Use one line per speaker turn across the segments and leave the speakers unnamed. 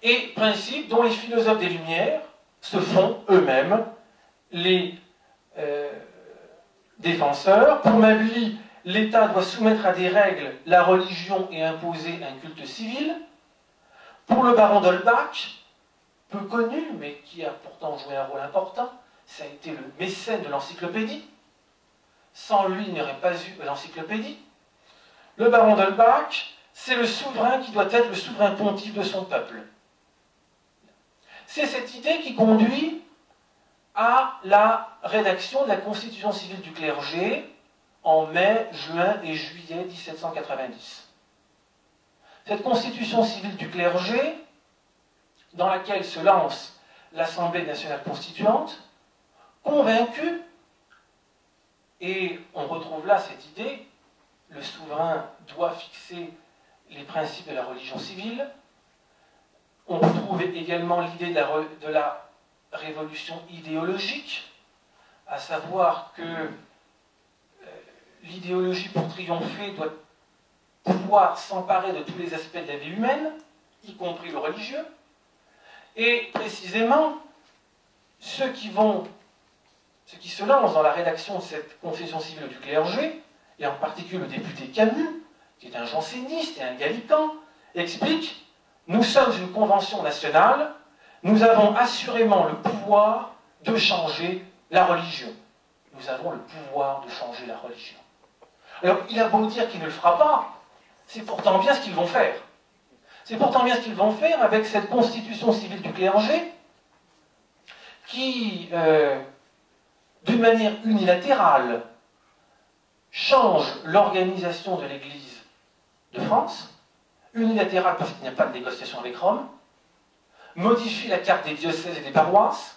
et principe dont les philosophes des Lumières se font eux-mêmes les défenseurs. Pour Mably, l'État doit soumettre à des règles la religion et imposer un culte civil. Pour le baron d'Holbach, peu connu, mais qui a pourtant joué un rôle important, ça a été le mécène de l'encyclopédie. Sans lui, il n'y aurait pas eu l'encyclopédie. Le baron d'Holbach, c'est le souverain qui doit être le souverain pontife de son peuple. C'est cette idée qui conduit à la rédaction de la Constitution civile du clergé en mai, juin et juillet 1790. Cette Constitution civile du clergé, dans laquelle se lance l'Assemblée nationale constituante, convaincue, et on retrouve là cette idée, le souverain doit fixer les principes de la religion civile. On retrouve également l'idée de la révolution idéologique, à savoir que l'idéologie, pour triompher, doit pouvoir s'emparer de tous les aspects de la vie humaine, y compris le religieux. Et précisément, ceux qui se lancent dans la rédaction de cette Constitution civile du clergé, et en particulier le député Camus, qui est un janséniste et un gallican, expliquent: nous sommes une convention nationale, nous avons assurément le pouvoir de changer la religion. Nous avons le pouvoir de changer la religion. Alors, il a beau dire qu'il ne le fera pas, c'est pourtant bien ce qu'ils vont faire. C'est pourtant bien ce qu'ils vont faire avec cette Constitution civile du clergé qui, d'une manière unilatérale, change l'organisation de l'Église de France, unilatérale parce qu'il n'y a pas de négociation avec Rome, modifie la carte des diocèses et des paroisses,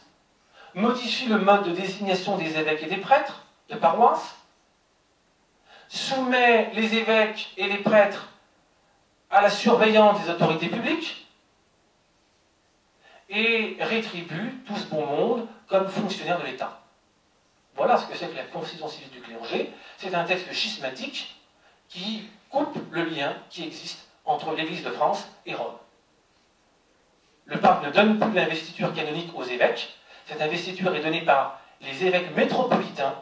modifie le mode de désignation des évêques et des prêtres de paroisse, soumet les évêques et les prêtres à la surveillance des autorités publiques et rétribue tout ce bon monde comme fonctionnaire de l'État. Voilà ce que c'est que la Constitution civile du clergé. C'est un texte schismatique qui coupe le lien qui existe entre l'Église de France et Rome. Le pape ne donne plus l'investiture canonique aux évêques. Cette investiture est donnée par les évêques métropolitains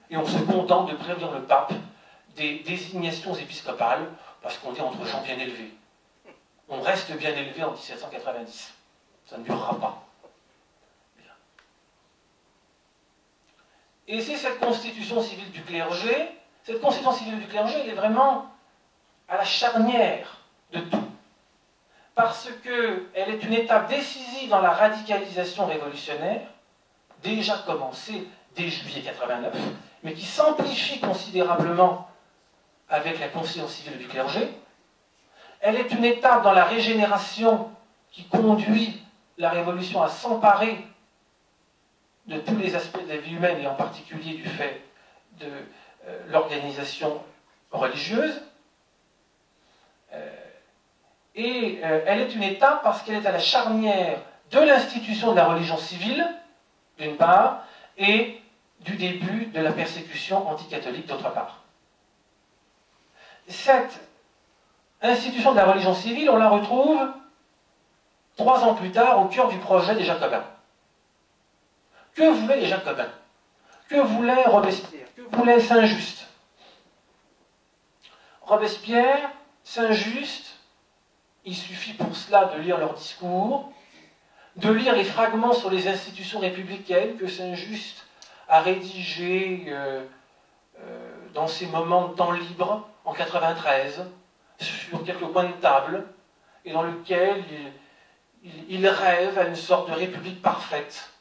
et on se contente de prévenir le pape des désignations épiscopales parce qu'on dit entre gens bien élevés. On reste bien élevé en 1790. Ça ne durera pas. Et c'est cette Constitution civile du clergé, cette Constitution civile du clergé, elle est vraiment à la charnière de tout. Parce qu'elle est une étape décisive dans la radicalisation révolutionnaire, déjà commencée dès juillet 89, mais qui s'amplifie considérablement avec la Constitution civile du clergé. Elle est une étape dans la régénération qui conduit la Révolution à s'emparer de tous les aspects de la vie humaine, et en particulier du fait de l'organisation religieuse. Elle est une étape parce qu'elle est à la charnière de l'institution de la religion civile, d'une part, et du début de la persécution anticatholique, d'autre part. Cette institution de la religion civile, on la retrouve 3 ans plus tard au cœur du projet des Jacobins. Que voulaient les Jacobins? Que voulait Robespierre? Que voulait Saint-Just? Robespierre, Saint-Just, il suffit pour cela de lire leurs discours, de lire les fragments sur les institutions républicaines que Saint-Just a rédigés dans ses moments de temps libre en 93, sur quelques coins de table, et dans lequel il rêve à une sorte de république parfaite.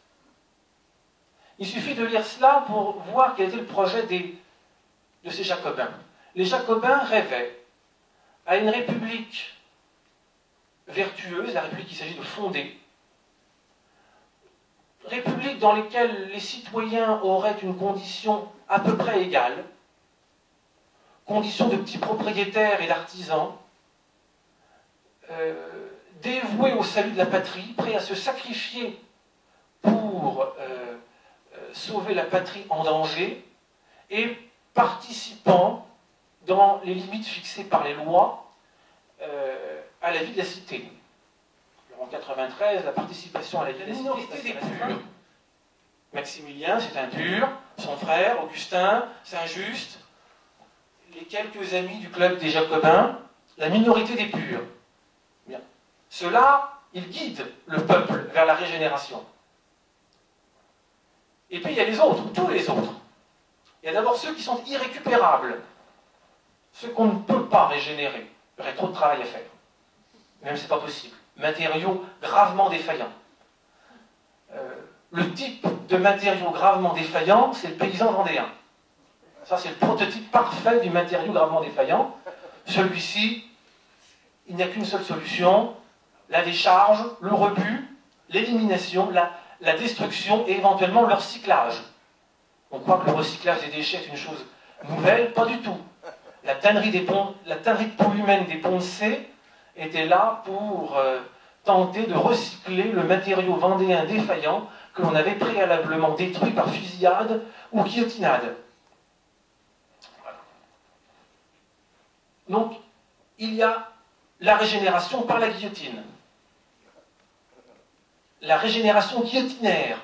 Il suffit de lire cela pour voir quel était le projet de ces Jacobins. Les Jacobins rêvaient à une république vertueuse, la république qu'il s'agit de fonder, république dans laquelle les citoyens auraient une condition à peu près égale, condition de petits propriétaires et d'artisans, dévoués au salut de la patrie, prêts à se sacrifier pour sauver la patrie en danger, et participant, dans les limites fixées par les lois, à la vie de la cité. Alors, en 1793, la participation à la minorité des purs. Maximilien, c'est un pur, son frère, Augustin, Saint-Just, les quelques amis du club des Jacobins, la minorité des purs. Bien. Ceux-là, ils guident le peuple vers la régénération. Et puis il y a les autres, tous les autres. Il y a d'abord ceux qui sont irrécupérables, ceux qu'on ne peut pas régénérer. Il y aurait trop de travail à faire. Même c'est pas possible. Matériaux gravement défaillants. Le type de matériau gravement défaillant, c'est le paysan vendéen. Ça, c'est le prototype parfait du matériau gravement défaillant. Celui-ci, il n'y a qu'une seule solution, la décharge, le rebut, l'élimination, la destruction et éventuellement le recyclage. On croit que le recyclage des déchets est une chose nouvelle, pas du tout. La tannerie de peau humaine des ponts de C était là pour tenter de recycler le matériau vendéen défaillant que l'on avait préalablement détruit par fusillade ou guillotinade. Voilà. Donc, il y a la régénération par la guillotine. La régénération guillotinaire,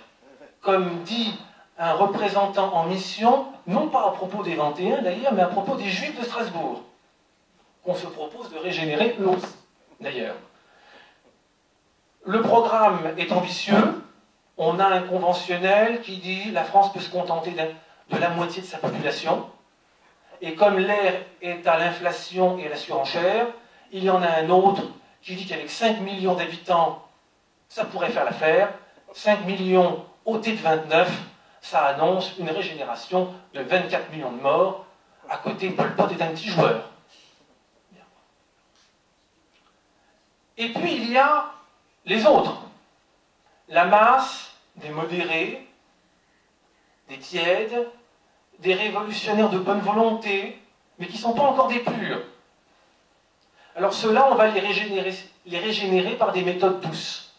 comme dit un représentant en mission, non pas à propos des Vendéens d'ailleurs, mais à propos des Juifs de Strasbourg, qu'on se propose de régénérer eux aussi, d'ailleurs. Le programme est ambitieux. On a un conventionnel qui dit la France peut se contenter de la moitié de sa population. Et comme l'air est à l'inflation et à la surenchère, il y en a un autre qui dit qu'avec 5 millions d'habitants, ça pourrait faire l'affaire. 5 millions ôtés de 29, ça annonce une régénération de 24 millions de morts. À côté, Pol Pot est un petit joueur. Et puis il y a les autres. La masse des modérés, des tièdes, des révolutionnaires de bonne volonté, mais qui ne sont pas encore des purs. Alors ceux-là, on va les régénérer par des méthodes douces.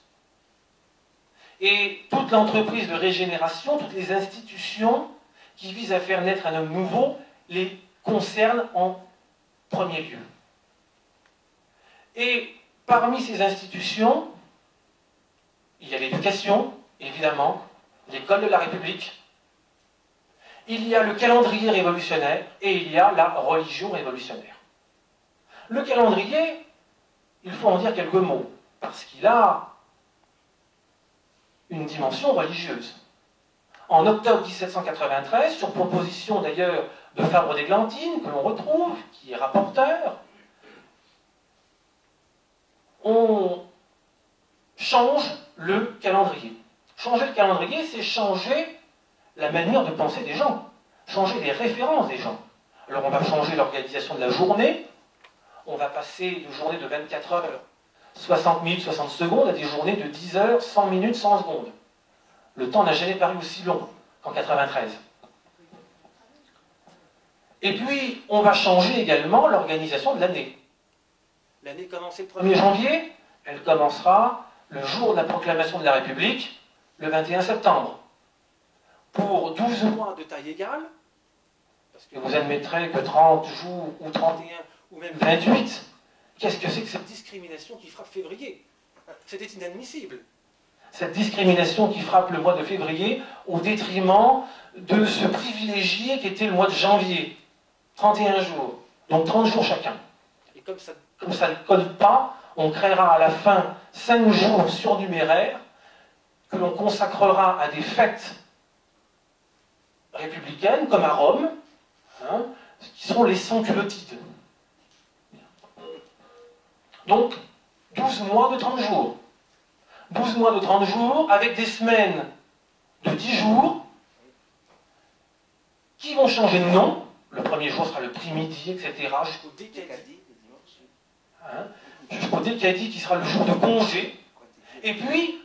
Et toute l'entreprise de régénération, toutes les institutions qui visent à faire naître un homme nouveau, les concernent en premier lieu. Et parmi ces institutions, il y a l'éducation, évidemment, l'école de la République, il y a le calendrier révolutionnaire et il y a la religion révolutionnaire. Le calendrier, il faut en dire quelques mots, parce qu'il a une dimension religieuse. En octobre 1793, sur proposition d'ailleurs de Fabre d'Églantine, que l'on retrouve, qui est rapporteur, on change le calendrier. Changer le calendrier, c'est changer la manière de penser des gens, changer les références des gens. Alors on va changer l'organisation de la journée, on va passer de journées de 24 heures, 60 minutes, 60 secondes, à des journées de 10 heures, 100 minutes, 100 secondes. Le temps n'a jamais paru aussi long qu'en 93. Et puis, on va changer également l'organisation de l'année. L'année commencée le 1er janvier, elle commencera le jour de la proclamation de la République, le 21 septembre. Pour 12 mois de taille égale, parce que vous admettrez que 30 jours, ou 31, ou même 28, qu'est-ce que c'est que cette discrimination qui frappe février? C'était inadmissible. Cette discrimination qui frappe le mois de février au détriment de ce privilégié qui était le mois de janvier. 31 jours, donc 30 jours chacun. Et comme ça ne colle pas, on créera à la fin 5 jours surnuméraires que l'on consacrera à des fêtes républicaines, comme à Rome, hein, qui seront les sans-culottides. Donc, 12 mois de 30 jours. 12 mois de 30 jours, avec des semaines de 10 jours, qui vont changer de nom. Le premier jour sera le prix-midi, etc., jusqu'au décadi. Hein, jusqu'au décadi, qui sera le jour de congé. Et puis,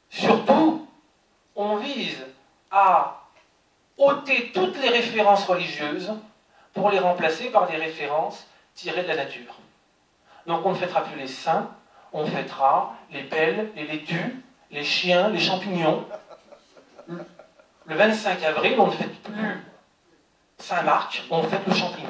surtout, on vise à ôter toutes les références religieuses pour les remplacer par des références tirées de la nature. Donc on ne fêtera plus les saints, on fêtera les pelles, les laitues, les chiens, les champignons. Le 25 avril, on ne fête plus Saint-Marc, on fête le champignon.